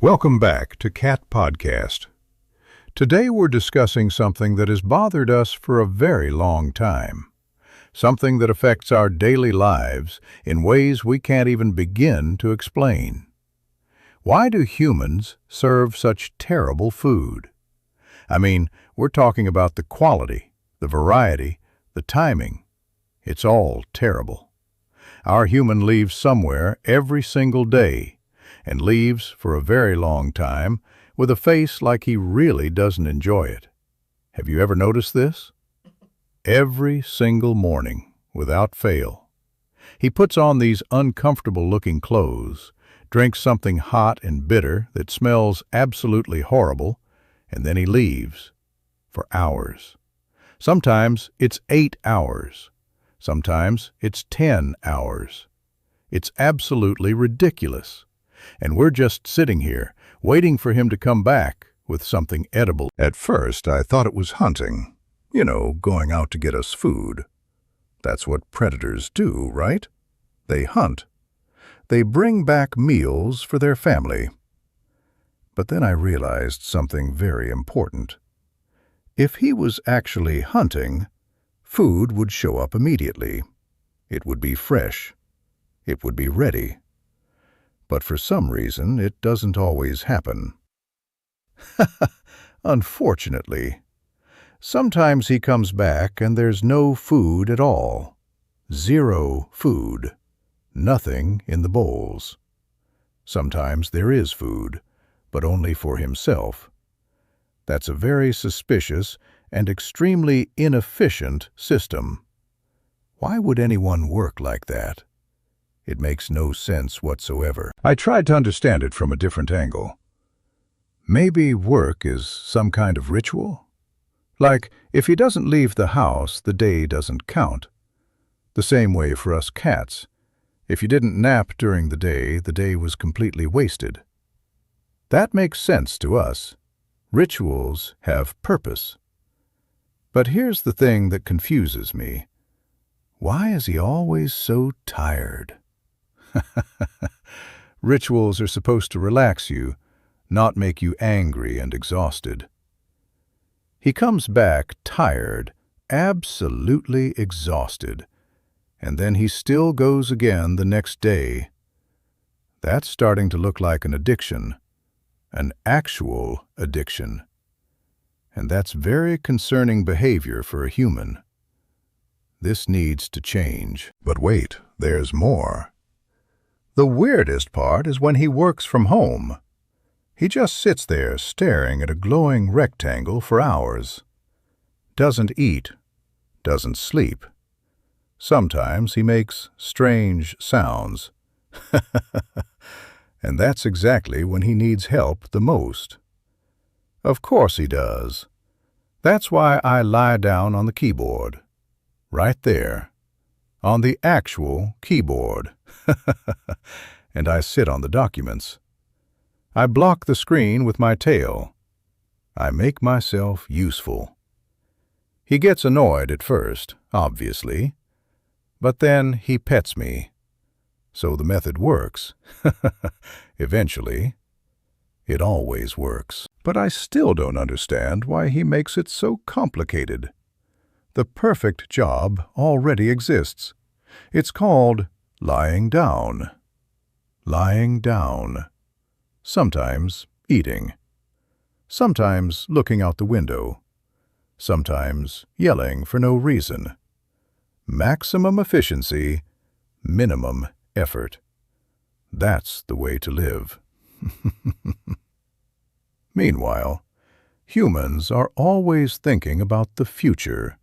Welcome back to Cat Podcast. Today we're discussing something that has bothered us for a very long time. Something that affects our daily lives in ways we can't even begin to explain. Why do humans serve such terrible food? I mean, we're talking about the quality, the variety, the timing. It's all terrible. Our human leaves somewhere every single day, and leaves for a very long time with a face like he really doesn't enjoy it. Have you ever noticed this? Every single morning, without fail. He puts on these uncomfortable-looking clothes, drinks something hot and bitter that smells absolutely horrible, and then he leaves. For hours. Sometimes it's 8 hours. Sometimes it's 10 hours. It's absolutely ridiculous. And we're just sitting here, waiting for him to come back with something edible. At first, I thought it was hunting. You know, going out to get us food. That's what predators do, right? They hunt. They bring back meals for their family. But then I realized something very important. If he was actually hunting, food would show up immediately. It would be fresh. It would be ready. But for some reason, it doesn't always happen. Unfortunately. Sometimes he comes back and there's no food at all. Zero food. Nothing in the bowls. Sometimes there is food, but only for himself. That's a very suspicious and extremely inefficient system. Why would anyone work like that? It makes no sense whatsoever. I tried to understand it from a different angle. Maybe work is some kind of ritual? Like, if he doesn't leave the house, the day doesn't count. The same way for us cats. If you didn't nap during the day was completely wasted. That makes sense to us. Rituals have purpose. But here's the thing that confuses me. Why is he always so tired? Rituals are supposed to relax you, not make you angry and exhausted. He comes back tired, absolutely exhausted, and then he still goes again the next day. That's starting to look like an addiction, an actual addiction. And that's very concerning behavior for a human. This needs to change. But wait, there's more. The weirdest part is when he works from home. He just sits there staring at a glowing rectangle for hours. Doesn't eat. Doesn't sleep. Sometimes he makes strange sounds. And that's exactly when he needs help the most. Of course he does. That's why I lie down on the keyboard. Right there. On the actual keyboard. And I sit on the documents. I block the screen with my tail. I make myself useful. He gets annoyed at first, obviously. But then he pets me. So the method works. Eventually. It always works. But I still don't understand why he makes it so complicated. The perfect job already exists. It's called lying down. Lying down. Sometimes eating. Sometimes looking out the window. Sometimes yelling for no reason. Maximum efficiency, minimum effort. That's the way to live. Meanwhile, humans are always thinking about the future,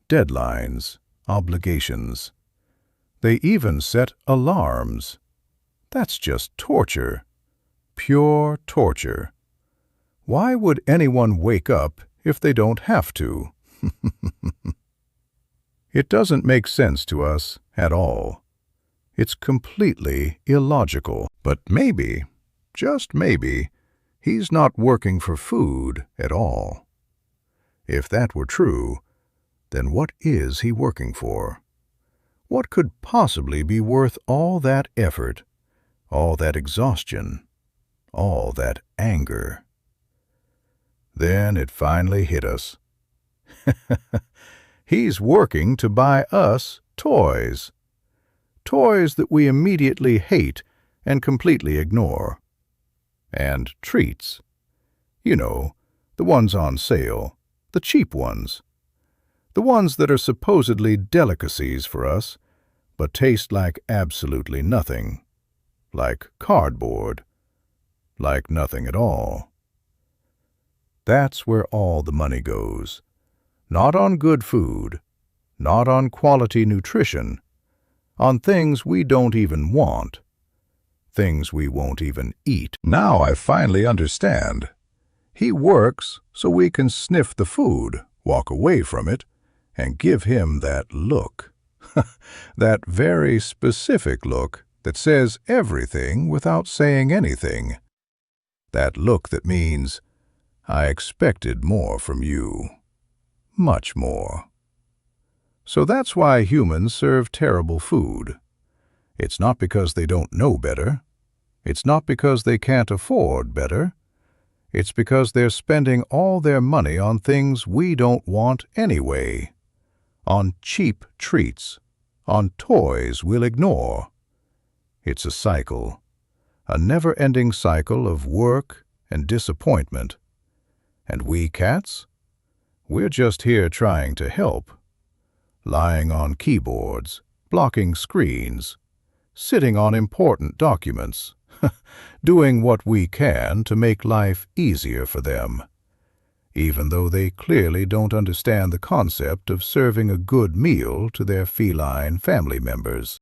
deadlines, obligations. They even set alarms. That's just torture. Pure torture. Why would anyone wake up if they don't have to? It doesn't make sense to us at all. It's completely illogical. But maybe, just maybe, he's not working for food at all. If that were true, then what is he working for? What could possibly be worth all that effort, all that exhaustion, all that anger. Then it finally hit us. He's working to buy us toys. Toys that we immediately hate and completely ignore. And treats. You know, the ones on sale, the cheap ones. The ones that are supposedly delicacies for us, but taste like absolutely nothing. Like cardboard. Like nothing at all. That's where all the money goes. Not on good food, not on quality nutrition, on things we don't even want, things we won't even eat. Now I finally understand. He works so we can sniff the food, walk away from it, and give him that look. That very specific look that says everything without saying anything. That look that means, I expected more from you. Much more. So that's why humans serve terrible food. It's not because they don't know better. It's not because they can't afford better. It's because they're spending all their money on things we don't want anyway. On cheap treats. On toys we'll ignore. It's a cycle. A never-ending cycle of work and disappointment. And we cats? We're just here trying to help. Lying on keyboards, blocking screens, sitting on important documents, doing what we can to make life easier for them, even though they clearly don't understand the concept of serving a good meal to their feline family members.